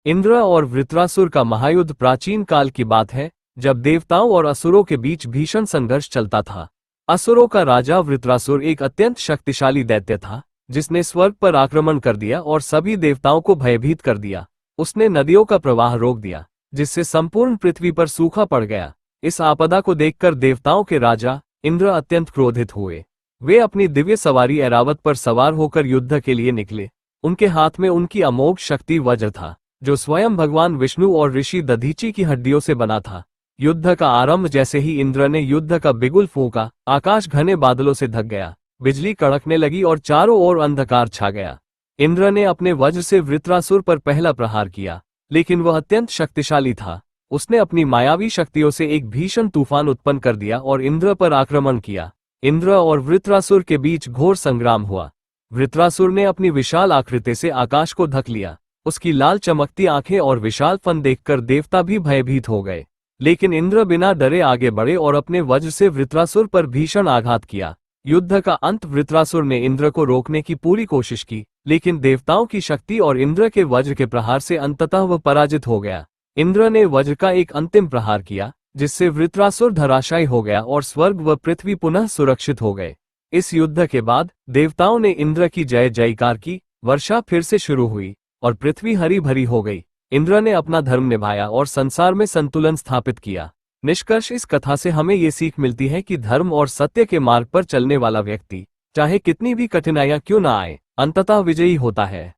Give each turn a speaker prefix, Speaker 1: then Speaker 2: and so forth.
Speaker 1: इंद्र और वृत्रासुर का महायुद्ध प्राचीन काल की बात है, जब देवताओं और असुरों के बीच भीषण संघर्ष चलता था। असुरों का राजा वृत्रासुर एक अत्यंत शक्तिशाली दैत्य था, जिसने स्वर्ग पर आक्रमण कर दिया और सभी देवताओं को भयभीत कर दिया। उसने नदियों का प्रवाह रोक दिया, जिससे संपूर्ण पृथ्वी पर सूखा पड़ गया। इस आपदा को देखकर देवताओं के राजा इंद्र अत्यंत क्रोधित हुए। वे अपनी दिव्य सवारी ऐरावत पर सवार होकर युद्ध के लिए निकले। उनके हाथ में उनकी अमोघ शक्ति वज्र था, जो स्वयं भगवान विष्णु और ऋषि दधीची की हड्डियों से बना था। युद्ध का आरंभ जैसे ही इंद्र ने युद्ध का बिगुल फूंका, आकाश घने बादलों से ढक गया, बिजली कड़कने लगी और चारों ओर अंधकार छा गया। इंद्र ने अपने वज्र से वृत्रासुर पर पहला प्रहार किया, लेकिन वह अत्यंत शक्तिशाली था। उसने अपनी मायावी शक्तियों से एक भीषण तूफान उत्पन्न कर दिया और इंद्र पर आक्रमण किया। इंद्र और वृत्रासुर के बीच घोर संग्राम हुआ। वृत्रासुर ने अपनी विशाल आकृति से आकाश को ढक लिया। उसकी लाल चमकती आंखें और विशाल फन देखकर देवता भी भयभीत हो गए। लेकिन इंद्र बिना डरे आगे बढ़े और अपने वज्र से वृत्रासुर पर भीषण आघात किया। युद्ध का अंत वृत्रासुर ने इंद्र को रोकने की पूरी कोशिश की, लेकिन देवताओं की शक्ति और इंद्र के वज्र के प्रहार से अंततः वह पराजित हो गया। इंद्र ने वज्र का एक अंतिम प्रहार किया, जिससे वृत्रासुर धराशायी हो गया और स्वर्ग व पृथ्वी पुनः सुरक्षित हो गए। इस युद्ध के बाद देवताओं ने इंद्र की जय जयकार की, वर्षा फिर से शुरू हुई और पृथ्वी हरी भरी हो गई। इंद्र ने अपना धर्म निभाया और संसार में संतुलन स्थापित किया। निष्कर्ष इस कथा से हमें ये सीख मिलती है कि धर्म और सत्य के मार्ग पर चलने वाला व्यक्ति, चाहे कितनी भी कठिनाइयां क्यों न आए, अंततः विजयी होता है।